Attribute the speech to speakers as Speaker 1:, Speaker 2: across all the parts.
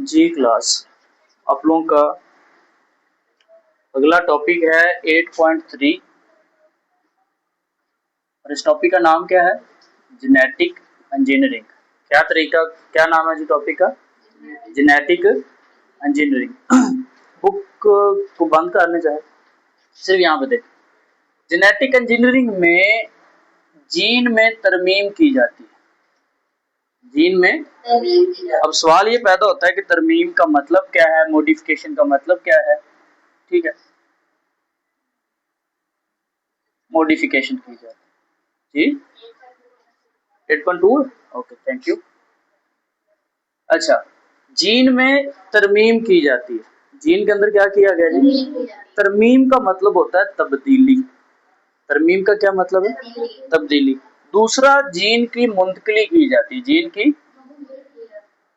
Speaker 1: जी class, आप लोगों का अगला टॉपिक है 8.3 और इस टॉपिक का नाम क्या है? Genetic engineering. क्या नाम है जी टॉपिक का? Genetic engineering. बुक को बंद करने चाहे सिर्फ यहाँ पे देख। जेनेटिक इंजीनियरिंग में जीन में तरमीम की जाती है। जीन में अब सवाल ये पैदा होता है कि तरमीम का मतलब क्या है, मॉडिफिकेशन का मतलब क्या है। ठीक है, मॉडिफिकेशन की जाती है जी। 8.2 ओके, थैंक यू। अच्छा, जीन में तरमीम की जाती है। जीन के अंदर क्या किया गया जी? तरमीम का मतलब होता है तब्दीली। तरमीम का क्या मतलब है? तब्दीली। दूसरा, जीन की मुंतकिली की जाती है। जीन की,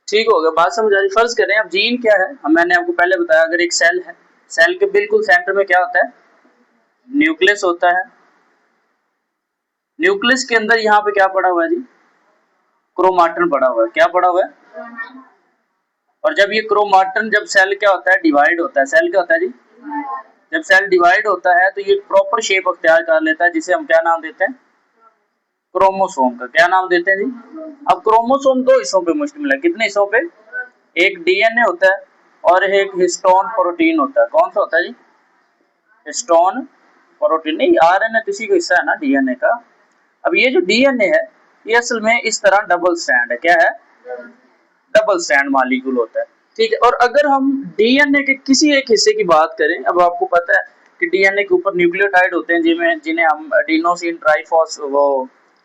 Speaker 1: ठीक हो गया, बात समझ आ रही? फर्ज करें अब जीन क्या है, मैंने आपको पहले बताया, अगर एक सेल है, सेल के बिल्कुल सेंटर में क्या होता है? न्यूक्लियस होता है। न्यूक्लियस के अंदर यहाँ पे क्या पड़ा हुआ है जी? क्रोमाटन पड़ा हुआ है। क्या पड़ा हुआ है? और जब ये क्रोमाटन, जब सेल क्या होता है? डिवाइड होता है। सेल क्या होता है जी? जब सेल डिवाइड होता है तो ये प्रॉपर शेप अख्तियार कर लेता है, जिसे हम क्या नाम देते हैं? क्रोमोसोम का। क्या नाम देते हैं जी? अब क्रोमोसोम दो हिस्सों पे मुश्तमिल है। कितने हिस्सों पे? एक डीएनए होता है और एक हिस्टोन प्रोटीन होता है। कौन सा होता है जी? Histone protein. नहीं, आरएनए किसी का हिस्सा है ना डीएनए का। अब ये जो डीएनए है, ये असल में इस तरह डबल स्ट्रैंड है। क्या है? डबल स्ट्रैंड मॉलिक्यूल होता है। ठीक है, और अगर हम डीएनए के किसी एक हिस्से की बात करें, अब आपको पता है कि डीएनए के ऊपर न्यूक्लियोटाइड होते हैं, जिन्हें हम adenosine ट्राइफॉस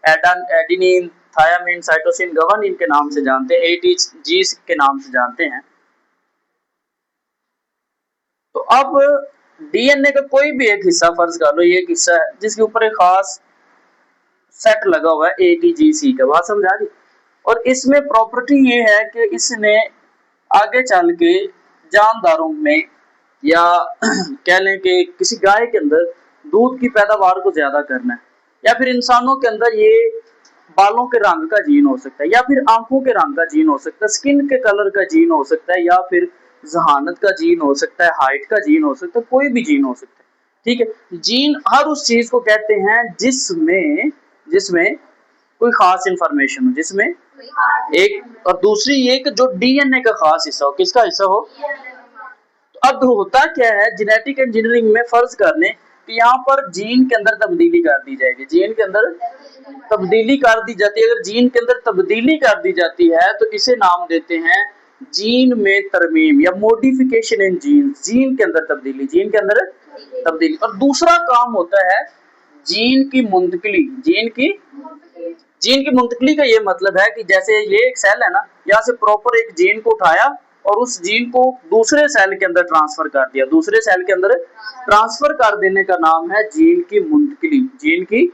Speaker 1: adenine thiamine cytosine guanine के नाम से जानते हैं, एटीजी के नाम से जानते हैं। तो अब डीएनए का कोई भी एक हिस्सा, फर्ज कर लो ये एक हिस्सा है जिसके ऊपर एक खास सेट लगा हुआ है एटीजीसी का। बात समझ आ रही? और इसमें प्रॉपर्टी ये है कि इसने आगे चल के जानदारों में या कह लें कि किसी गाय के अंदर दूध की पैदावार को ज्यादा करना है, या फिर इंसानों के अंदर ये बालों के रंग का जीन हो सकता है, या फिर आंखों के रंग का जीन हो सकता है, स्किन के कलर का जीन हो सकता है, या फिर जहानत का जीन हो सकता है, हाइट का जीन हो सकता है, कोई भी जीन हो सकता है। ठीक है, जीन हर उस चीज को कहते हैं जिसमें जिसमें कोई खास इंफॉर्मेशन हो, जिसमें एक, और दूसरी ये कि जो डीएनए का खास हिस्सा हो। किसका हिस्सा हो? तो अब होता क्या है जेनेटिक इंजीनियरिंग में, फर्ज कर लें कि यहाँ पर जीन के अंदर तब्दीली कर दी जाएगी। जीन के अंदर तब्दीली कर दी जाती है। अगर जीन के अंदर तब्दीली कर दी जाती है तो इसे नाम देते हैं जीन में तरमीम या मॉडिफिकेशन इन जीन। जीन के अंदर तब्दीली, जीन के अंदर तब्दीली। और दूसरा काम होता है जीन की मुंतकिली। जीन की मुंतकिली का ये मतलब है कि जैसे ये एक सेल है ना, यहाँ से प्रॉपर एक जीन को उठाया और उस जीन को दूसरे सेल के अंदर ट्रांसफर कर दिया। दूसरे सेल के अंदर ट्रांसफर कर देने का नाम है जीन की मुंतकिली। जीन की,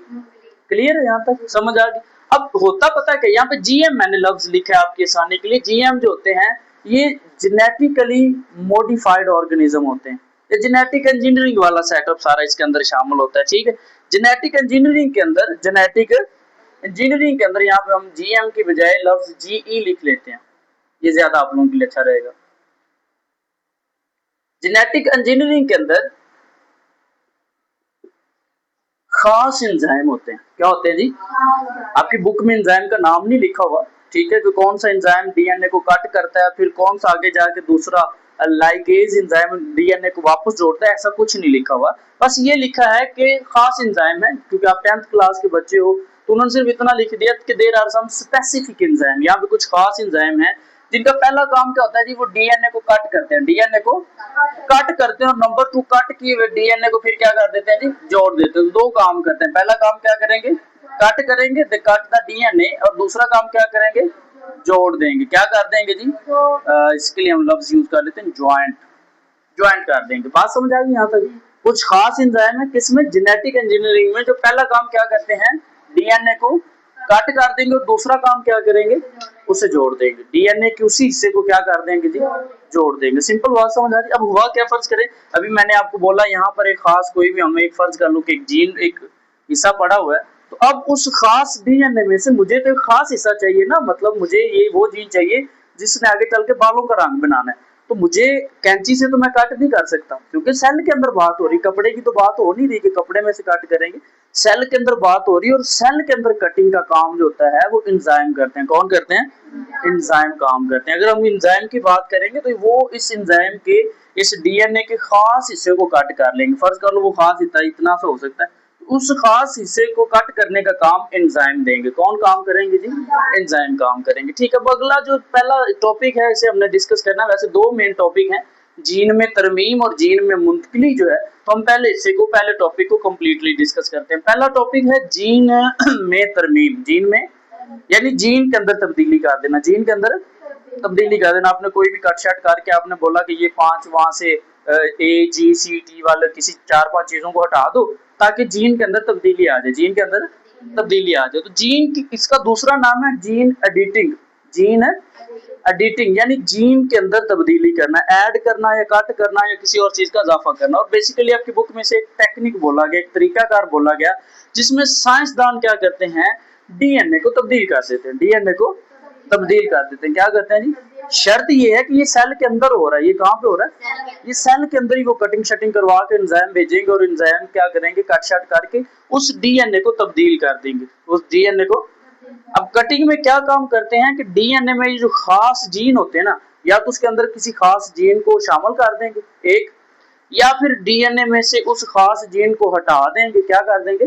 Speaker 1: क्लियर है? यहाँ तक समझ आ गई? अब होता पता है यहाँ पे जीएम मैंने लफ्ज लिखा है आपके आसानी के लिए। जीएम जो होते हैं ये जेनेटिकली मॉडिफाइड ऑर्गेनिज्म होते हैं। ये जेनेटिक इंजीनियरिंग वाला सेटअप सारा इसके अंदर शामिल होता है। ठीक है, जेनेटिक इंजीनियरिंग के अंदर, जेनेटिक इंजीनियरिंग के अंदर यहाँ पे हम जीएम की बजाय लफ्ज जीई लिख लेते हैं, ये ज्यादा आप लोगों के लिए अच्छा रहेगा। जेनेटिक इंजीनियरिंग के अंदर खास एंजाइम होते हैं। क्या होते हैं जी? आपकी बुक में एंजाइम का नाम नहीं लिखा हुआ, ठीक है, कि कौन सा एंजाइम डीएनए को कट करता है, फिर कौन सा आगे जाके दूसरा लाइगेज एंजाइम डीएनए को वापस जोड़ता है, ऐसा कुछ नहीं लिखा हुआ। बस ये लिखा है कि खास एंजाइम है, क्योंकि आप 10th क्लास के बच्चे हो तो उन्होंने सिर्फ इतना लिख दिया कि there are some specific enzyme. यहाँ पे कुछ खास एंजाइम है जिनका पहला काम क्या होता है जी? वो डीएनए को कट करते हैं। डीएनए को कट करते हैं और नंबर 2 कट किए हुए डीएनए को फिर क्या कर देते हैं जी? जोड़ देते हैं। दो काम करते हैं। पहला काम क्या करेंगे? कट करेंगे, द कट द डीएनए, और दूसरा काम क्या करेंगे? जोड़ देंगे। क्या कर देंगे जी? इसके लिए हम लफ्ज यूज कर लेते हैं ज्वाइंट। ज्वाइंट कर देंगे। बात समझ आ गई यहाँ तक? कुछ खास एंजाइम है किसमें? जेनेटिक इंजीनियरिंग में, जो पहला काम क्या करते हैं? डीएनए को कट कर देंगे और दूसरा काम क्या करेंगे? उसे जोड़ देंगे। डीएनए के उसी हिस्से को क्या कर देंगे जी? जोड़ देंगे। सिंपल बात समझ आ रही? अब हुआ क्या, फर्ज करें, अभी मैंने आपको बोला यहाँ पर एक खास कोई भी, हमें एक फर्ज कर लो कि एक जीन, एक हिस्सा पड़ा हुआ है, तो अब उस खास डीएनए में से मुझे तो एक खास हिस्सा चाहिए ना, मतलब मुझे ये वो जीन चाहिए जिसने आगे चल के बालों का रंग बनाना है, तो मुझे कैंची से तो मैं कट नहीं कर सकता, क्योंकि सेल के अंदर बात हो रही, कपड़े की तो बात हो नहीं रही कि कपड़े में से कट करेंगे, सेल के अंदर बात हो रही है। और सेल के अंदर कटिंग का काम जो होता है वो एंजाइम करते हैं। कौन करते हैं? एंजाइम काम करते हैं। अगर हम एंजाइम की बात करेंगे तो वो इस एंजाइम के इस डीएनए के खास हिस्से को कट कर लेंगे। फर्ज कर लो वो खास हिस्सा इतना सा हो सकता है, उस खास हिस्से को कट करने का काम एंजाइम देंगे। कौन काम करेंगे जी? एंजाइम काम करेंगे। ठीक है, अब अगला जो पहला टॉपिक है इसे हमने डिस्कस करना है। वैसे दो मेन टॉपिक हैं, जीन में तरमीम और जीन में मुंतकिली जो है, तो हम पहले हिस्से को, पहले टॉपिक को कंप्लीटली डिस्कस करते हैं। पहला टॉपिक है जीन में तरमीम। जीन में यानी जीन के अंदर तब्दीली कर देना, जीन के अंदर तब्दीली कर देना। आपने कोई भी कट शट करके आपने बोला कि ये 5 वहां से ए जी सी टी वाले किसी 4-5 चीजों को हटा दो ताकि जीन के अंदर तब्दीली आ जाए, जीन के अंदर तब्दीली आ जाए। तो जीन की इसका दूसरा नाम है जीन एडिटिंग। जीन एडिटिंग यानी जीन के अंदर तब्दीली करना, ऐड करना या कट करना या किसी और चीज का इजाफा करना। और बेसिकली आपकी बुक में से एक टेक्निक बोला गया, एक तरीकाकार बोला गया, जिसमें साइंसदान क्या करते हैं, डीएनए को तब्दील कर देते हैं। डीएनए को तब्दील कर देते हैं। क्या करते हैं जी? शर्त ये है कि ये सेल के अंदर हो रहा है। ये कहाँ पे हो रहा है? ये सेल के अंदर ही वो कटिंग शटिंग करवा के एंजाइम भेजेंगे और एंजाइम क्या करेंगे, कट शट करके उस डीएनए को तब्दील कर देंगे, उस डीएनए को। अब कटिंग में क्या काम करते हैं कि डीएनए में जो खास जीन होते हैं ना, या तो उसके अंदर किसी खास जीन को शामिल कर देंगे एक, या फिर डीएनए में से उस खास जीन को हटा देंगे। क्या कर देंगे?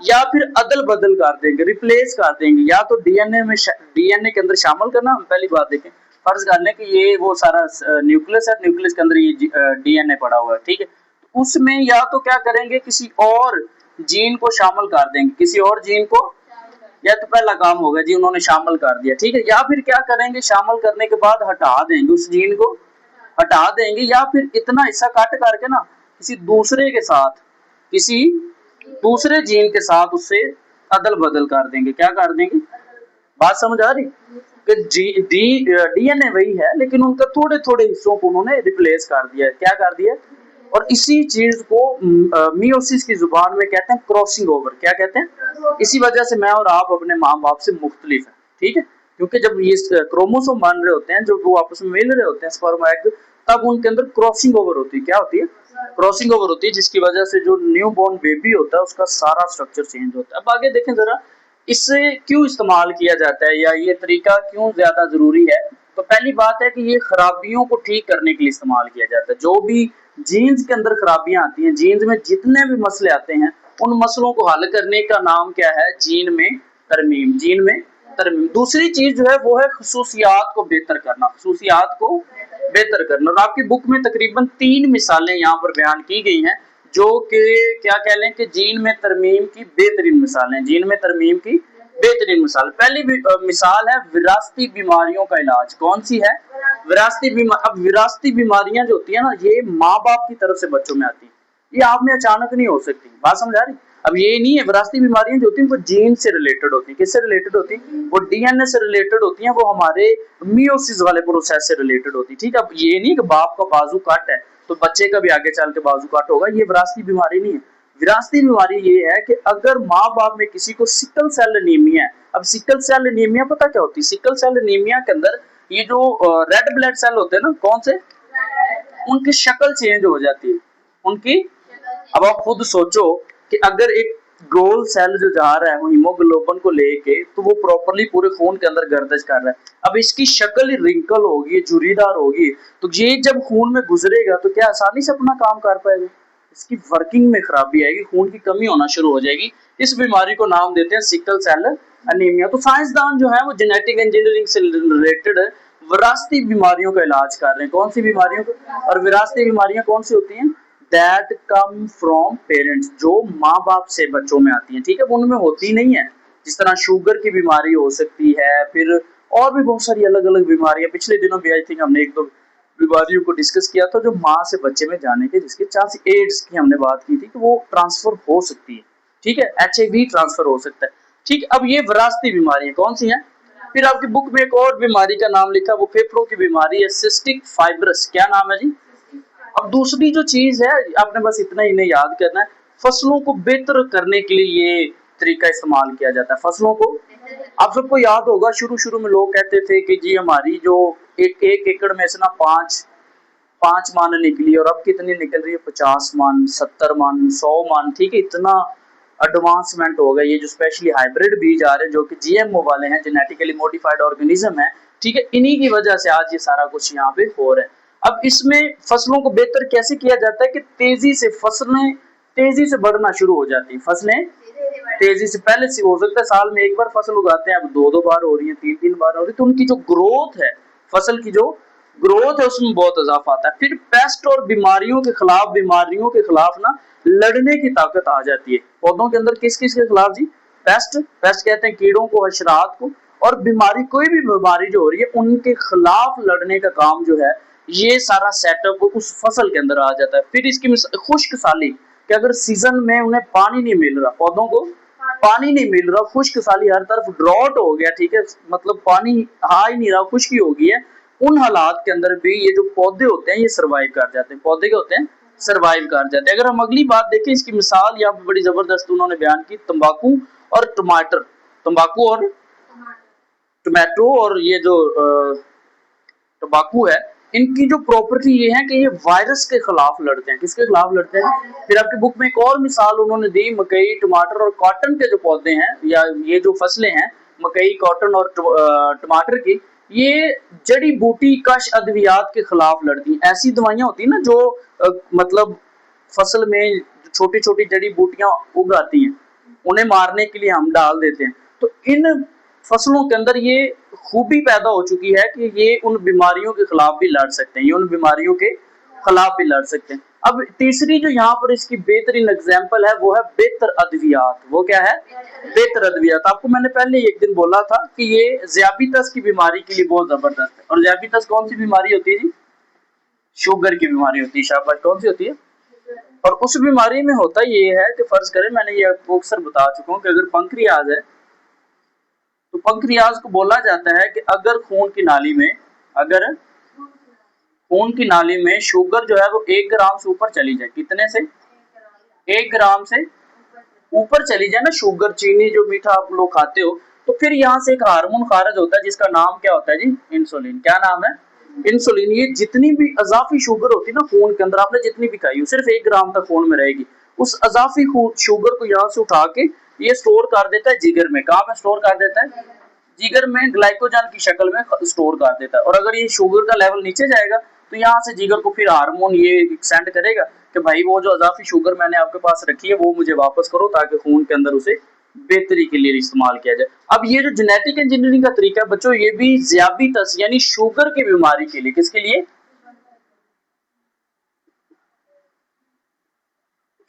Speaker 1: या फिर अदल बदल कर देंगे, रिप्लेस कर देंगे। या तो डीएनए में डीएनए के अंदर शामिल करना। हम पहली बात देखें, फर्ज कर लें कि ये वो सारा न्यूक्लियस है, न्यूक्लियस के अंदर ये डीएनए पड़ा हुआ है, ठीक है, उसमें या तो क्या करेंगे, किसी और जीन को शामिल कर देंगे, किसी और जीन को। यह तो पहला काम होगा जी, उन्होंने शामिल कर दिया, ठीक है। या फिर क्या करेंगे, शामिल करने के बाद हटा देंगे, उस जीन को हटा देंगे, या फिर इतना हिस्सा काट करके ना किसी दूसरे के साथ, किसी दूसरे जीन के साथ उससे अदल बदल कर देंगे। क्या कर देंगे? बात समझ आ रही? कि डीएनए वही है लेकिन उनका थोड़े थोड़े हिस्सों को उन्होंने रिप्लेस कर दिया है। क्या कर दिया? और इसी चीज को मियोसिस की जुबान में कहते हैं क्रॉसिंग ओवर। क्या कहते हैं? इसी वजह से मैं और आप अपने माँ बाप से मुख्तलिफ है, ठीक है, क्योंकि जब ये क्रोमोसोम बन रहे होते हैं, जब वो आपस में मिल रहे होते हैं स्पर्म एग, तब उनके अंदर क्रॉसिंग ओवर होती है। क्या होती है? क्रॉसिंग ओवर होती है, जिसकी वजह से जो न्यू बॉर्न बेबी होता है उसका सारा स्ट्रक्चर चेंज होता है। अब आगे देखें जरा, इससे क्यों इस्तेमाल किया जाता है या ये तरीका क्यों ज्यादा जरूरी है। तो पहली बात है कि ये खराबियों को ठीक करने के लिए इस्तेमाल किया जाता है। जो भी जीन्स के अंदर खराबियां आती हैं, जीन्स में जितने भी मसले आते हैं, उन मसलों को हल करने का नाम क्या है? जीन में तरमीम। जीन में तरमीम। दूसरी चीज जो है वो है खसूसियात को बेहतर करना, खसूसियात को बेहतर करना। और आपकी बुक में तकरीबन 3 मिसालें यहाँ पर बयान की गई हैं, जो कि क्या कह लें कि जीन में तरमीम की बेहतरीन मिसालें। जीन में तरमीम की बेहतरीन मिसाल, पहली मिसाल है विरासती बीमारियों का इलाज। कौन सी है? विरासती बीमारी। अब विरासती बीमारियां जो होती है ना, ये माँ बाप की तरफ से बच्चों में आती है, ये आप में अचानक नहीं हो सकती। बात समझ आ रही? अब ये नहीं है, विरासती बीमारियां जो होती हैं वो जीन से रिलेटेड होती है। किससे रिलेटेड होती है? वो डीएनए से रिलेटेड होती हैं, वो हमारे मियोसिस वाले प्रोसेस से रिलेटेड होती है, ठीक है। अब ये नहीं कि बाप का बाजू कट है तो बच्चे का भी आगे चल के बाजू कट होगा, ये विरासती बीमारी नहीं है। विरासती बीमारी ये है कि अगर माँ बाप में किसी को सिकल सेल एनीमिया है। अब सिकल सेल एनीमिया पता क्या होती है? सिकल सेल एनीमिया के अंदर ये जो रेड ब्लड सेल होते हैं ना, कौन से, उनकी शक्ल चेंज हो जाती है, उनकी। अब आप खुद सोचो कि अगर एक गोल सेल जो जा रहा है वो हीमोग्लोबिन को लेके, तो वो प्रॉपर्ली पूरे खून के अंदर गर्दिश कर रहा है। अब इसकी शक्ल ही रिंकल होगी, झुर्रीदार होगी, तो ये जब खून में गुजरेगा तो क्या आसानी से अपना काम कर पाएगा? इसकी वर्किंग में खराबी आएगी, खून की कमी होना शुरू हो जाएगी। इस बीमारी को नाम देते हैं सिकल सेल एनीमिया। तो साइंसदान जो है वो जेनेटिक इंजीनियरिंग से रिलेटेड विरासती बीमारियों का इलाज कर रहे हैं। कौन सी बीमारियों को? और विरासती बीमारियां कौन सी होती हैं? दैट कम फ्रॉम पेरेंट्स, जो माँ बाप से बच्चों में आती हैं, ठीक है, वो उनमें होती नहीं है। जिस तरह शुगर की बीमारी हो सकती है, फिर और भी बहुत सारी अलग अलग बीमारियां। पिछले दिनों भी आई थिंक हमने एक दो बीमारियों को डिस्कस किया था जो माँ से बच्चे में जाने के जिसके चांस, एड्स की हमने बात की थी कि वो ट्रांसफर हो सकती है, ठीक है, एचआईवी ट्रांसफर हो सकता है, ठीक। अब ये विरासती बीमारियां कौन सी हैं? फिर आपकी बुक में एक और बीमारी का नाम लिखा, वो फेफड़ों की बीमारी है, सिस्टिक फाइब्रस। क्या नाम है जी? अब दूसरी जो चीज है, आपने बस इतना ही नहीं याद करना है, फसलों को बेहतर करने के लिए ये तरीका इस्तेमाल किया जाता है। फसलों को आप सबको याद होगा शुरू शुरू में लोग कहते थे कि जी हमारी जो एक एकड़ में से ना पांच मान निकली और अब कितनी निकल रही है, 50 मान, 70 मान, 100 मान। ठीक है, इतना एडवांसमेंट हो गया। ये जो स्पेशली हाइब्रिड बीज आ रहे हैं जो कि जीएमओ वाले हैं, जेनेटिकली मॉडिफाइड ऑर्गेनिज्म है, ठीक है, इन्हीं की वजह से आज ये सारा कुछ यहाँ पे हो रहा है। अब इसमें फसलों को बेहतर कैसे किया जाता है कि तेजी से फसलें तेजी से बढ़ना शुरू हो जाती है। फसलें तेजी से, पहले से हो सकता है साल में एक बार फसल उगाते हैं, अब दो दो बार हो रही है, तीन तीन बार हो रही है, तो उनकी जो ग्रोथ है, फसल की जो ग्रोथ है उसमें बहुत इजाफा आता है। फिर पेस्ट और बीमारियों के खिलाफ ना लड़ने की ताकत आ जाती है पौधों के अंदर। किस किस के खिलाफ जी? पेस्ट कहते हैं कीड़ों को, हशरात को, और बीमारी, कोई भी बीमारी जो हो रही है उनके खिलाफ लड़ने का काम जो है, ये सारा सेटअप उस फसल के अंदर आ जाता है। फिर इसकी खुश्क साली, कि अगर सीजन में उन्हें पानी नहीं मिल रहा, पौधों को पानी नहीं मिल रहा, खुश्क साली, हर तरफ ड्रॉट हो गया, ठीक है, मतलब पानी आ ही नहीं रहा, खुश्की हो गई है, उन हालात के अंदर भी ये जो पौधे होते हैं ये सर्वाइव कर जाते हैं। पौधे क्या होते हैं? सर्वाइव कर जाते हैं। अगर हम अगली बात देखें, इसकी मिसाल यहाँ पे बड़ी जबरदस्त उन्होंने बयान की, तंबाकू और टमाटर, तंबाकू और टमाटो, और ये जो तंबाकू है, इनकी जो प्रॉपर्टी ये है कि ये वायरस के खिलाफ लड़ते हैं। किसके खिलाफ लड़ते हैं? फिर आपकी बुक में एक और मिसाल उन्होंने दी, मकई, टमाटर और कॉटन के जो पौधे हैं, या ये जो फसलें हैं, मकई, कॉटन और टमाटर की, ये जड़ी बूटी कश अद्वियात के खिलाफ लड़ती हैं। ऐसी दवाइयां होती है ना जो मतलब फसल में छोटी छोटी जड़ी बूटियां उग आती हैं, उन्हें मारने के लिए हम डाल देते हैं। तो इन फसलों के अंदर ये खूबी पैदा हो चुकी है कि ये उन बीमारियों के खिलाफ भी लड़ सकते हैं, ये उन बीमारियों के खिलाफ भी लड़ सकते हैं। अब तीसरी जो यहाँ पर इसकी बेहतरीन एग्जाम्पल है वो है बेहतर अद्वियात। वो क्या है? बेहतर अद्वियात। आपको मैंने पहले एक दिन बोला था कि ये ज़ियाबितस की बीमारी के लिए बहुत जबरदस्त है। और ज़ियाबितस कौन सी बीमारी होती है जी? शुगर की बीमारी होती है। शाबाश, कौन सी होती है? और उस बीमारी में होता ये है कि फर्ज करें, मैंने ये आपको अक्सर बता चुका हूँ कि अगर पंक्रियाज है, तो पंक्रियाज को बोला जाता है कि अगर खून की नाली में शुगर जो है वो 1 ग्राम से ऊपर चली जाए, कितने से? 1 ग्राम से ऊपर चली जाए ना शुगर, चीनी जो मीठा आप लोग खाते हो, तो फिर यहाँ से एक हार्मोन खारिज होता है जिसका नाम क्या होता है जी? इंसुलिन। क्या नाम है? इंसुलिन। ये जितनी भी अजाफी शुगर होती है ना खून के अंदर, आपने जितनी भी खाई हो, सिर्फ 1 ग्राम तक खून में रहेगी, उस अजाफी शुगर को यहाँ से उठा के ये स्टोर कर देता है जिगर में। कहाँ पे स्टोर कर देता है? जिगर में, ग्लाइकोजन की शक्ल में स्टोर कर देता है। और अगर ये शुगर का लेवल नीचे जाएगा तो यहाँ से जिगर को फिर हार्मोन ये सेंड करेगा कि भाई वो जो अजाफी शुगर मैंने आपके पास रखी है वो मुझे वापस करो, ताकि खून के अंदर उसे बेहतरी के लिए इस्तेमाल किया जाए। अब ये जो जेनेटिक इंजीनियरिंग का तरीका है बच्चों, ये भी ज़ियाबितस यानी शुगर की बीमारी के लिए, किसके लिए?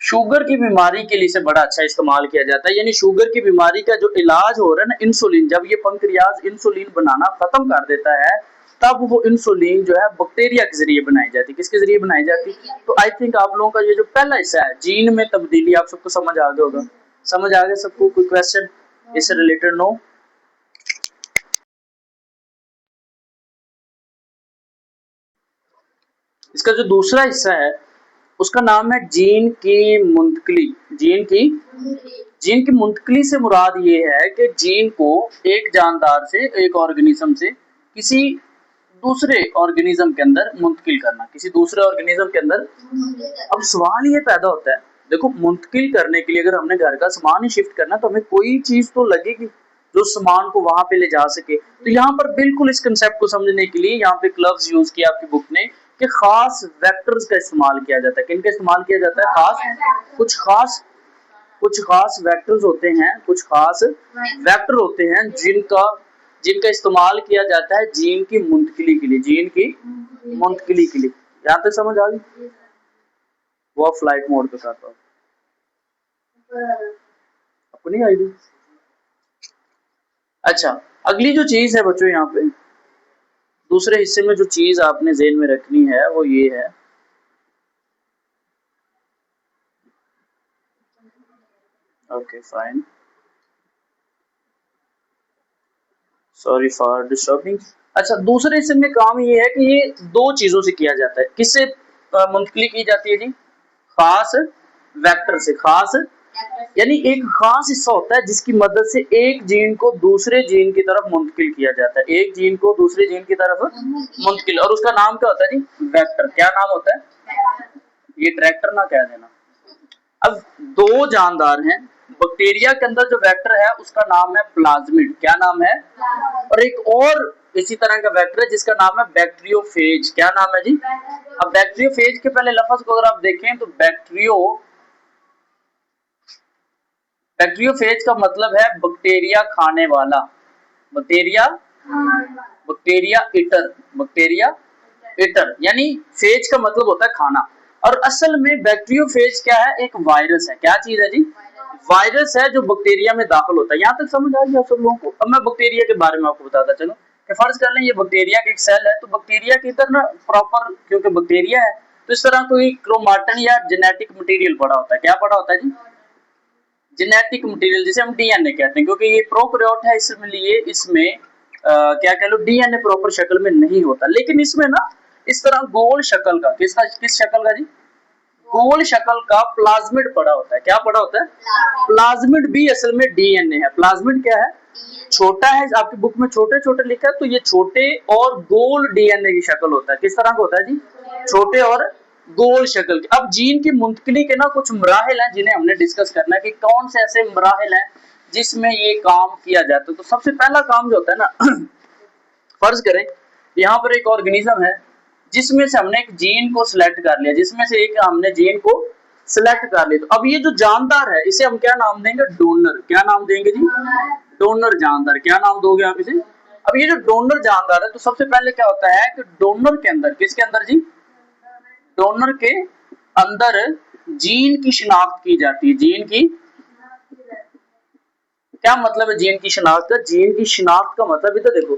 Speaker 1: शुगर की बीमारी के लिए से बड़ा अच्छा इस्तेमाल किया जाता है। यानी शुगर की बीमारी का जो इलाज हो रहा है ना, इंसुलिन, जब ये पंक्रियाज इंसुलिन बनाना खत्म कर देता है, तब वो इंसुलिन जो है बैक्टीरिया के जरिए बनाई जाती है। किसके जरिए बनाई जाती है? तो आई थिंक आप लोगों का ये जो पहला हिस्सा है जीन में तब्दीली, आप सबको समझ आ गया होगा। समझ आ गया सबको? कोई क्वेश्चन इससे रिलेटेड? नो? इसका जो दूसरा हिस्सा है उसका नाम है जीन की मुंतकली। जीन की मुंतकली से मुराद ये है कि जीन को एक जानदार से, एक ऑर्गेनिज्म से किसी दूसरे ऑर्गेनिज्म के अंदर मुंतकिल करना, किसी दूसरे ऑर्गेनिज्म के अंदर। अब सवाल ये पैदा होता है, देखो मुंतकिल करने के लिए अगर हमने घर का सामान ही शिफ्ट करना तो हमें कोई चीज तो लगेगी जो सामान को वहां पे ले जा सके। तो यहाँ पर बिल्कुल इस कंसेप्ट को समझने के लिए यहाँ पे क्लब्स यूज किया आपकी बुक ने कि खास वेक्टर्स का इस्तेमाल किया जाता है। किनका इस्तेमाल किया जाता है? कुछ खास वेक्टर्स होते हैं, कुछ खास वेक्टर होते हैं जिनका जिनका इस्तेमाल किया जाता है जीन की मुंतकिली के लिए। जीन की मुंतकिली के लिए। यहाँ तक समझ आ गई? वो फ्लाइट मोड पे करता हूँ, आपको नहीं आई? अच्छा, अगली जो चीज है बच्चों, यहाँ पे दूसरे हिस्से में जो चीज आपने ज़हन में रखनी है वो ये है, okay fine, sorry for disturbing. अच्छा, दूसरे हिस्से में काम ये है कि ये दो चीजों से किया जाता है। किससे मुंतकिली की जाती है जी? खास वेक्टर से। खास यानी एक खास हिस्सा होता है जिसकी मदद से एक जीन को दूसरे जीन की तरफ मुंतकिल किया जाता है, एक जीन को दूसरे जीन की तरफ मुंतकिल, और उसका नाम क्या होता है जी? वेक्टर। क्या नाम होता है? ये ट्रैक्टर ना कह देना। अब दो जानदार हैं, बैक्टीरिया के अंदर जो वेक्टर है उसका नाम है प्लाज्मिड। क्या नाम है? और एक और इसी तरह का वेक्टर है जिसका नाम है बैक्टीरियोफेज। क्या नाम है जी? अब बैक्टीरियोफेज के पहले लफ्ज को अगर आप देखें तो बैक्टीरियोफेज का मतलब है बैक्टीरिया खाने वाला, बैक्टीरिया ईटर, यानी फेज का मतलब होता है खाना। और असल में बैक्टीरियोफेज क्या है? एक वायरस है। क्या चीज है जी? वायरस है जो बैक्टीरिया में दाखिल होता है। यहाँ तक समझ आ गया आप सब लोगों को? अब मैं बैक्टीरिया के बारे में आपको बताता चलो कि फर्ज कर लें ये बैक्टीरिया का एक सेल है, तो बैक्टीरिया के अंदर ना प्रॉपर, क्योंकि बैक्टीरिया है तो इस तरह कोई क्रोमाटिन या जेनेटिक मटेरियल पड़ा होता है। क्या पड़ा होता है जी? जेनेटिक मटेरियल, जिसे हम डीएनए कहते हैं, क्योंकि ये प्रोकैरियोट है इसलिए इसमें क्या कह लो डीएनए प्रॉपर शक्ल में नहीं होता, लेकिन इसमें ना इस तरह गोल शक्ल का, किस शक्ल का जी? गोल शक्ल का प्लाज्मिड पड़ा होता है। क्या पड़ा होता है? प्लाज्मिड भी असल में डीएनए है। प्लाज्मिड क्या है? छोटा है, आपकी बुक में छोटे छोटे लिखा है, तो ये छोटे और गोल डीएनए की शक्ल होता है। किस तरह का होता है जी? छोटे और गोल शक्ल के। अब जीन की मुंतकिली के ना कुछ मराहिल हैं जिन्हें हमने डिस्कस करना है कि कौन से ऐसे मराहिल हैं जिसमें ये काम किया जाता है। तो सबसे पहला काम जो होता है ना फर्ज करें यहाँ पर एक ऑर्गेनिज्म है जिसमें से हमने एक जीन को सिलेक्ट कर लिया, जिसमें से एक हमने जीन को सिलेक्ट कर लिया। तो अब ये जो जानदार है इसे हम क्या नाम देंगे? डोनर। क्या नाम देंगे जी? डोनर जानदार। क्या नाम दोगे आप इसे? अब ये जो डोनर जानदार है, तो सबसे पहले क्या होता है कि डोनर के अंदर, किसके अंदर जी? डोनर के अंदर जीन की शिनाख्त की जाती है। जीन की क्या मतलब है? जीन की शिनाख्त का, जीन की शिनाख्त का मतलब इधर देखो,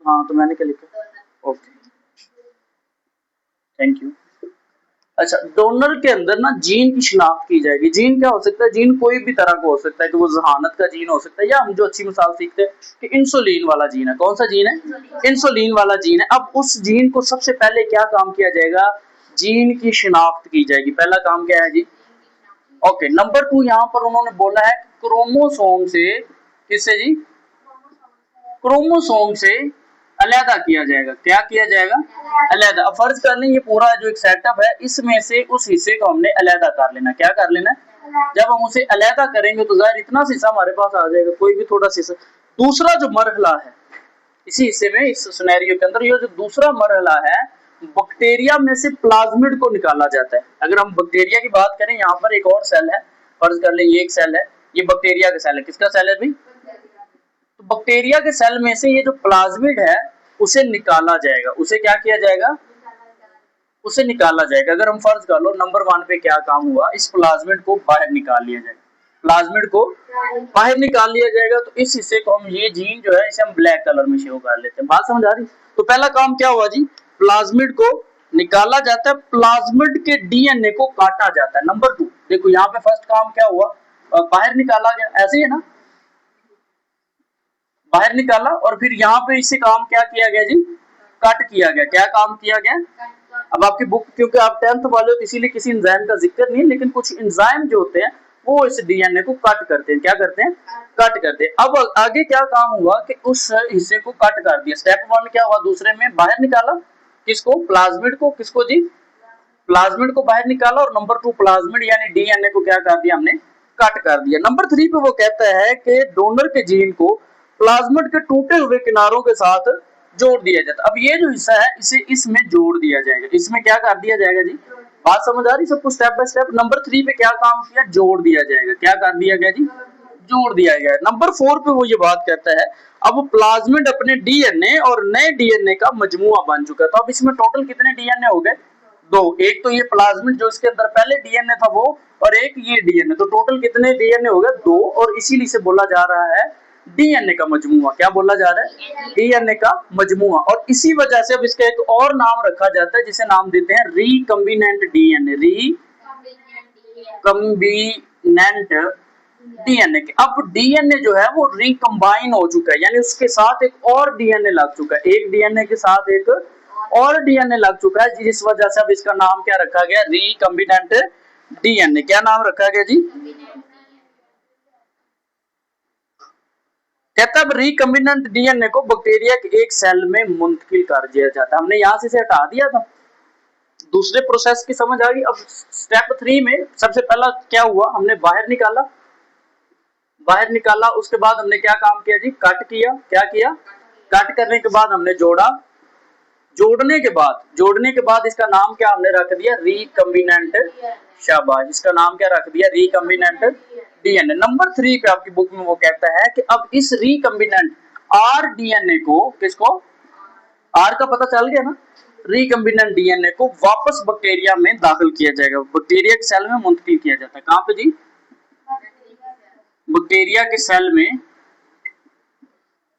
Speaker 1: हाँ तो मैंने क्या लिखा? Okay, thank you. अच्छा, डोनर के अंदर ना जीन की शिनाख्त की जाएगी। जीन क्या हो सकता है? जीन कोई भी तरह का हो सकता है, कि वो जहानत का जीन हो सकता है, या हम जो अच्छी मिसाल सीखते हैं कि इंसुलिन वाला जीन है। कौन सा जीन है? इंसुलिन वाला जीन है। अब उस जीन को सबसे पहले क्या काम किया जाएगा? जीन की शिनाख्त की जाएगी। पहला काम क्या है जी? ओके। नंबर 2 यहाँ पर उन्होंने बोला है क्रोमोसोम से, किससे जी? क्रोमोसोम से अलहदा किया जाएगा। क्या किया जाएगा? अलहदा। अब फर्ज कर लें ये पूरा जो एक सेटअप है इसमें से उस हिस्से को हमने अलहदा कर लेना। क्या कर लेना? जब हम उसे अलहदा करेंगे तो जाहिर इतना सा हिस्सा हमारे पास आ जाएगा, कोई भी थोड़ा सा। दूसरा जो मरहला है इसी हिस्से में, इस सिनेरियो के अंदर, ये जो दूसरा मरहला है, बैक्टीरिया में से प्लाज्मिड को निकाला जाता है। अगर हम बैक्टीरिया की बात करें, यहाँ पर एक और सेल है, फर्ज कर लें ये एक सेल है, ये बैक्टीरिया का सेल है। किसका सेल है भाई? तो बैक्टीरिया के सेल में से ये जो प्लाज्मिड है उसे निकाला जाएगा। उसे क्या किया जाएगा? उसे निकाला जाएगा। अगर हम फर्ज कर लो नंबर 1 पे क्या काम हुआ, इस प्लाज्मिड को बाहर निकाल लिया जाएगा। प्लाज्मिड को बाहर निकाल लिया जाएगा, तो इस हिस्से को हम, ये जीन जो है इसे हम ब्लैक कलर में शो कर लेते हैं। बात समझ आ रही? तो पहला काम क्या हुआ जी? प्लाज्मिड को निकाला जाता है, प्लाज्मिड के डीएनए को काटा जाता है। नंबर 2 देखो यहाँ पे फर्स्ट काम क्या हुआ? बाहर निकाला गया, ऐसे ही है ना, बाहर निकाला, और फिर यहाँ पे इसे काम क्या किया गया जी? कट किया गया। क्या काम किया गया? अब आपकी बुक, क्योंकि आप 10th वाले हो तो इसीलिए किसी एंजाइम का जिक्र नहीं, लेकिन कुछ एंजाइम जो होते हैं वो इस डीएनए को कट करते हैं। क्या करते हैं? कट करते हैं। अब आगे क्या काम हुआ कि उस हिस्से को कट कर दिया। स्टेप 1 क्या हुआ? दूसरे में बाहर निकाला, किसको? प्लाज्मिड को। किसको जी? प्लाज्मिड को बाहर निकाला, और नंबर 2 प्लाज्मिड यानी डीएनए को क्या कर दिया हमने? कट कर दिया। नंबर 3 पे वो कहता है कि डोनर के जीन को प्लाज्मिड के टूटे हुए किनारों के साथ जोड़ दिया जाता। अब ये जो हिस्सा है इसे इसमें जोड़ दिया जाएगा। इसमें क्या कर दिया जाएगा जी? बात समझ आ रही सबको? Step by step. नंबर 3 पे क्या काम किया? जोड़ दिया जाएगा। क्या कर दिया गया जी? जोड़ दिया गया। नंबर 4 पे वो ये बात कहता है अब प्लाज्मिड अपने डीएनए और नए डीएनए का मजमुआ बन चुका है। तो अब इसमें टोटल कितने डीएनए हो गए? 2। एक तो ये प्लाज्मिड जो इसके अंदर पहले डीएनए था वो, और एक ये डीएनए, तो टोटल कितने डीएनए हो गए? 2। और इसीलिए से बोला जा रहा है डीएनए का मजमुआ। क्या बोला जा रहा है? डीएनए का मजमुआ। और इसी वजह से अब इसका एक और नाम रखा जाता है जिसे नाम देते हैं रिकम्बिनेंट डीएनए। रिकम्बिनेंट डीएनए के। अब डीएनए जो है वो रिकम्बाइन हो चुका है, यानी उसके साथ एक और डीएनए लग चुका है। एक डीएनए के साथ एक और डीएनए लग चुका है, जिस वजह से अब इसका नाम क्या रखा गया? Recombinant DNA. क्या नाम रखा गया जी? कहता है रिकम्बिनेंट डीएनए को बैक्टीरिया के एक सेल में मुंतकिल कर दिया जाता है। हमने यहां से हटा दिया था, दूसरे प्रोसेस की समझ आ गई। अब स्टेप 3 में सबसे पहला क्या हुआ, हमने बाहर निकाला, उसके बाद हमने क्या काम किया जी? कट किया। क्या किया? कट करने के बाद हमने जोड़ा, जोड़ने के बाद इसका नाम क्या हमने रख दिया? रिकम्बिनेंट। शाबाश, इसका नाम क्या रख दिया? Recombinant DNA. नंबर 3 पे आपकी बुक में वो कहता है कि अब इस रिकम्बिनेंट आर डीएनए को, किसको? आर का पता चल गया ना? रिकम्बिनेंट डीएनए को वापस बैक्टीरिया में दाखिल किया जाएगा, बैक्टीरिया के सेल में मुंतकिल किया जाता है। कहां पे जी? बैक्टीरिया के सेल में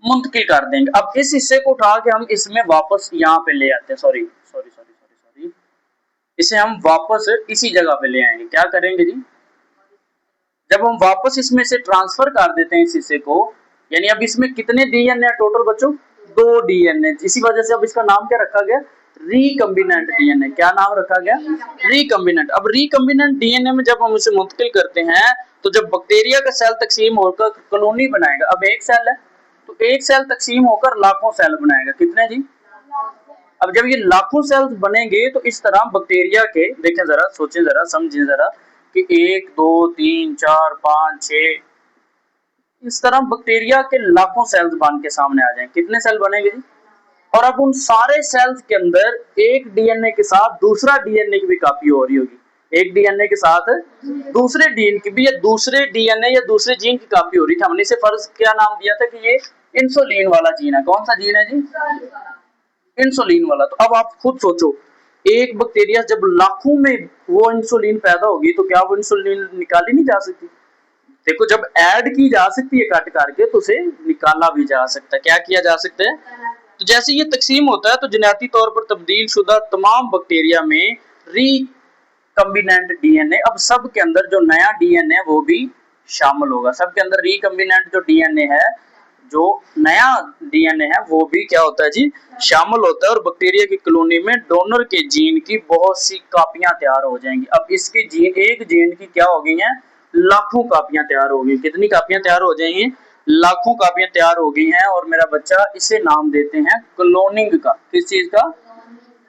Speaker 1: मुंतकिल कर देंगे। अब इस हिस्से को उठा के हम इसमें वापस यहाँ पे ले आते हैं, सॉरी, इसे हम वापस इसी जगह पे ले आएंगे। क्या करेंगे जी? जब हम वापस इसमें से ट्रांसफर कर देते हैं इस हिस्से को, यानी अब इसमें कितने डीएनए टोटल बच्चों? 2 डीएनए। इसी वजह से अब इसका नाम क्या रखा गया? Recombinant DNA. क्या नाम रखा गया? रिकम्बिनेंट। अब रिकम्बिनेंट डीएनए में जब हम इसे मुंतकिल करते हैं तो जब बैक्टीरिया का सेल तकसीम होकर कॉलोनी बनाएगा, अब एक सेल है तो एक सेल तकसीम होकर लाखों सेल बनाएगा। कितने जी? अब जब ये लाखों सेल्स बनेंगे तो इस तरह बैक्टीरिया के, देखें जरा, सोचें जरा, समझें जरा कि 1 2 3 4 5 6, इस तरह बैक्टीरिया के लाखों सेल्स बन के सामने आ जाएंगे। कितने सेल बनेंगे जी? और अब उन सारे सेल्स के अंदर एक डीएनए के साथ दूसरा डीएनए की भी कॉपी हो रही होगी, एक डीएनए के साथ दूसरे डीएनए की भी, या दूसरे डीएनए या दूसरे जीन की कॉपी हो रही थी। हमने इसे फर्ज क्या नाम दिया था कि ये इंसुलिन वाला जीन है। कौन सा जीन है जी? इंसुलिन वाला। तो अब आप खुद सोचो, एक बैक्टीरिया जब लाखों में वो इंसुलिन पैदा होगी तो क्या वो इंसुलिन निकाली नहीं जा सकती? देखो, जब ऐड की जा सकती है कट करके तो उसे निकाला भी जा सकता है। क्या किया जा सकता है? तो जैसे ये तकसीम होता है तो जन्याती तौर पर तब्दील शुदा तमाम बैक्टीरिया में रिकम्बिनेंट डीएनए, अब सब के अंदर जो नया डीएनए वो भी शामिल होगा। सबके अंदर रिकम्बिनेंट जो डीएनए है, जो नया डीएनए है, वो भी क्या होता है जी? शामिल होता है। और बैक्टीरिया की कॉलोनी में डोनर के जीन की बहुत सी कॉपियां तैयार हो जाएंगी। अब इसके जीन, एक जीन की क्या हो गई हैं? लाखों कॉपियां तैयार हो गई। कितनी कॉपियां तैयार हो जाएंगी? लाखों कॉपियां तैयार हो गई हैं। और मेरा बच्चा, इसे नाम देते हैं क्लोनिंग का। किस चीज का?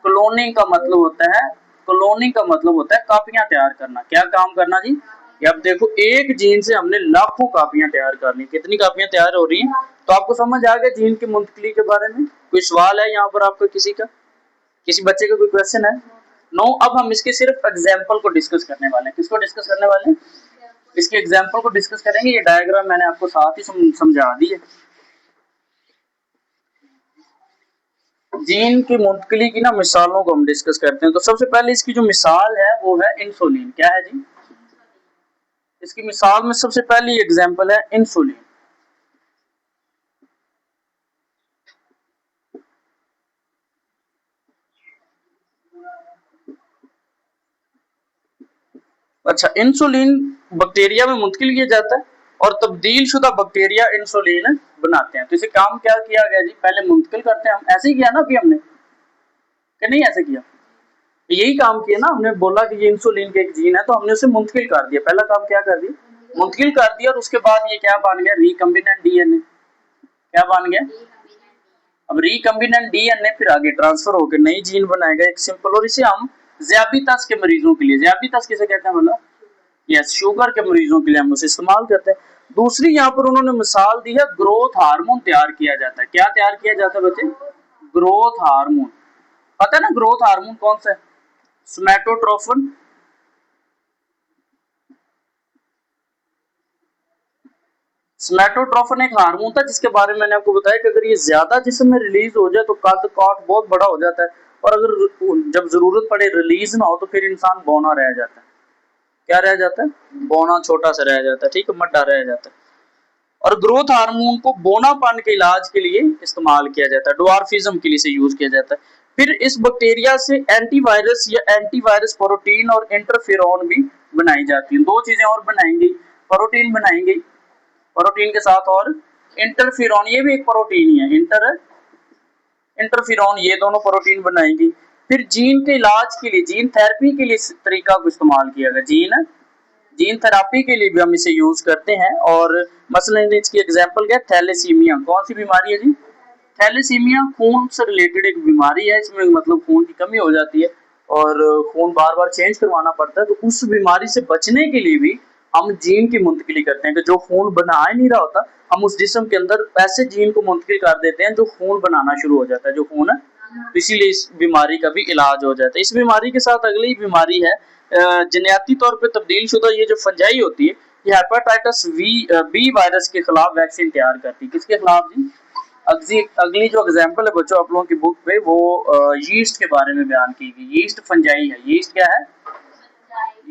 Speaker 1: क्लोनिंग का मतलब होता है, क्लोनिंग का मतलब होता है कॉपियां तैयार करना। क्या काम करना जी? अब देखो, एक जीन से हमने लाखों कॉपियां तैयार कर ली। कितनी कॉपियां तैयार हो रही हैं? तो आपको समझ आ गया जीन की मुंतकिली के बारे में। कोई सवाल है यहाँ पर आपका, किसी का, किसी बच्चे का कोई क्वेश्चन है? नो। अब हम इसके सिर्फ एग्जाम्पल को डिस्कस करने वाले हैं। किसको डिस्कस करने वाले हैं? इसके एग्जाम्पल को डिस्कस करेंगे। ये डायग्राम मैंने आपको साथ ही समझा दी है। जीन की मुंतकिली की ना मिसालों को हम डिस्कस करते हैं। तो सबसे पहले इसकी जो मिसाल है वो है इंसुलिन। क्या है जी? इसकी मिसाल में सबसे पहली एग्जांपल है इंसुलिन। अच्छा, इंसुलिन बैक्टीरिया में मुंतकिल किया जाता है और तब्दील शुदा बैक्टीरिया इंसुलिन बनाते हैं। तो इसे काम क्या किया गया जी? पहले मुंतकिल करते हैं। हम ऐसे ही किया ना अभी हमने, कि नहीं ऐसे किया? यही काम किया ना हमने। बोला कि ये इंसुलिन के एक जीन है तो हमने उसे मुंतकिल कर दिया। पहला काम क्या कर दिया? मुंतकिल कर दिया। और उसके बाद ये क्या बन गया? Recombinant DNA. क्या बन गया? अब रिकम्बिनेंट डीएनए फिर आगे ट्रांसफर होकर नई जीन बनाएगा, एक सिंपल। और इसे हम ज़ियाबितास के मरीजों के लिए, ज़ियाबितास किसे कहते हैं मतलब? यस, शुगर के मरीजों के लिए हम उसे इस्तेमाल करते हैं। दूसरी यहाँ पर उन्होंने मिसाल दी है, ग्रोथ हार्मोन तैयार किया जाता है। क्या तैयार किया जाता है बच्चे? Growth hormone. पता है ना ग्रोथ हार्मोन कौन सा है? सोमैटोट्रोफिन। सोमैटोट्रोफिन एक हार्मोन था जिसके बारे में मैंने आपको बताया कि अगर ये ज्यादा जिस्म में रिलीज हो जाए तो कद काट बहुत बड़ा हो जाता है, और अगर जब जरूरत पड़े रिलीज ना हो तो फिर इंसान बौना रह जाता है। क्या रह जाता है? बौना, छोटा सा रह जाता है, ठीक है, मड्डा रह जाता है। और ग्रोथ हार्मोन को बोनापन के इलाज के लिए इस्तेमाल किया जाता है, ड्वार्फिज्म के लिए से यूज किया जाता है। फिर इस बैक्टीरिया से एंटीवायरस या एंटीवायरस प्रोटीन और इंटरफेरॉन भी बनाई जाती है। दो चीजें और बनाएंगी, प्रोटीन बनाएंगे, प्रोटीन के साथ और इंटरफेरॉन, ये भी एक प्रोटीन ही है, इंटरफेरॉन, ये दोनों प्रोटीन बनाएंगी। फिर जीन के इलाज के लिए, जीन थेरेपी के लिए इस तरीका को इस्तेमाल किया गया। जीन थेरेपी के लिए भी हम इसे यूज करते हैं। और मसलन इसकी एग्जांपल क्या है, थैलेसीमिया। कौन सी बीमारी है जी? थैलेसीमिया खून से रिलेटेड एक बीमारी है। इसमें मतलब खून की कमी हो जाती है और खून बार बार चेंज करवाना पड़ता है। तो उस बीमारी से बचने के लिए भी हम जीन की मुंतकिली करते हैं कि जो खून बना ही नहीं रहा होता, हम उस जिस्म के अंदर ऐसे जीन को मुंतकिल कर देते हैं जो खून बनाना शुरू हो जाता है, जो खून है। तो इसीलिए इस बीमारी का भी इलाज हो जाता है। इस बीमारी के साथ अगली बीमारी है जनियाती तौर पे तब्दील शुदा ये जो फंजाई होती है, ये हेपेटाइटिस बी वायरस के खिलाफ वैक्सीन तैयार करती है। किसके खिलाफ जी? अगली जो एग्जांपल है बच्चों आप लोगों की बुक पे, वो यीस्ट के बारे में बयान की गई। यीस्ट फंजाई है। यीस्ट क्या है?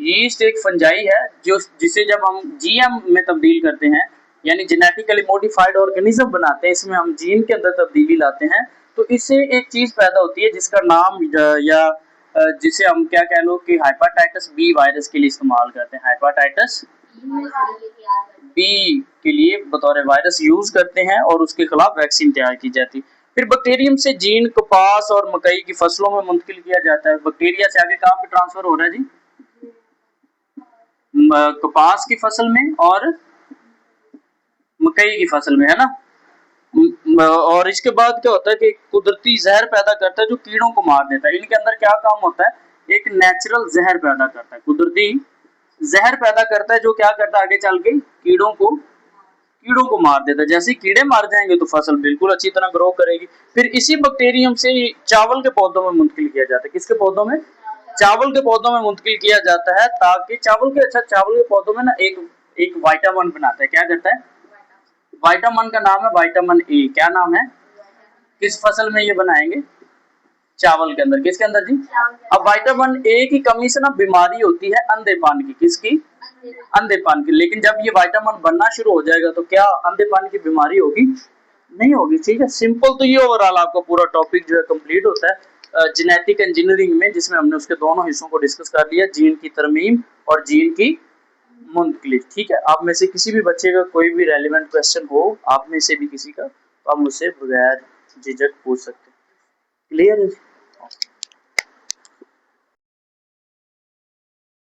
Speaker 1: यीस्ट एक फंजाई है जो जिसे जब हम जीएम में तब्दील करते हैं, यानी जेनेटिकली मॉडिफाइड ऑर्गेनिज्म बनाते हैं, इसमें हम जीन के अंदर तब्दीली लाते हैं, तो इससे एक चीज पैदा होती है जिसका नाम या जिसे हम क्या कह लो कि हेपेटाइटिस बी वायरस के लिए इस्तेमाल करते हैं। हेपेटाइटिस बी के लिए बतौर वायरस यूज करते हैं और उसके खिलाफ वैक्सीन तैयार की जाती है। फिर बैक्टीरियम से जीन कपास और मकई की फसलों में मुंतकिल किया जाता है। बैक्टीरिया से आगे कहाँ पे ट्रांसफर हो रहा है जी? कपास की फसल में और मकई की फसल में, है ना। और इसके बाद क्या होता है कि कुदरती जहर पैदा करता है जो कीड़ों को मार देता है। इनके अंदर क्या काम होता है? एक नेचुरल जहर पैदा करता है, कुदरती जहर पैदा करता है जो क्या करता है आगे चल के कीड़ों को मार देता है। जैसे कीड़े मार जाएंगे तो फसल बिल्कुल अच्छी तरह ग्रो करेगी। फिर इसी बैक्टीरियम से चावल के पौधों में मुंतकिल किया जाता है। किसके पौधों में? चावल के पौधों में मुंतकिल किया जाता है, ताकि चावल के पौधों में ना एक विटामिन बनाता है। क्या करता है? विटामिन का नाम है विटामिन ए। क्या नाम है? किस फसल में ये बनाएंगे? चावल के अंदर। किसके अंदर जी? अब विटामिन ए की कमी से ना बीमारी होती है अंधेपन की। किसकी? अंधेपन की। लेकिन जब ये विटामिन बनना शुरू हो जाएगा तो क्या अंधेपन की बीमारी होगी? नहीं होगी। ठीक है, सिंपल। तो ये ओवरऑल आपका पूरा टॉपिक जो है कंप्लीट होता है जेनेटिक इंजीनियरिंग में, जिसमें हमने उसके दोनों हिस्सों को डिस्कस कर लिया, जीन की तरमीम और जीन की मुंतकिली। ठीक है, आप में से किसी भी बच्चे का कोई भी रेलिवेंट क्वेश्चन हो, आप में से भी किसी का, तो आप मुझसे बगैर झिझक पूछ सकते हैं। क्लियर है?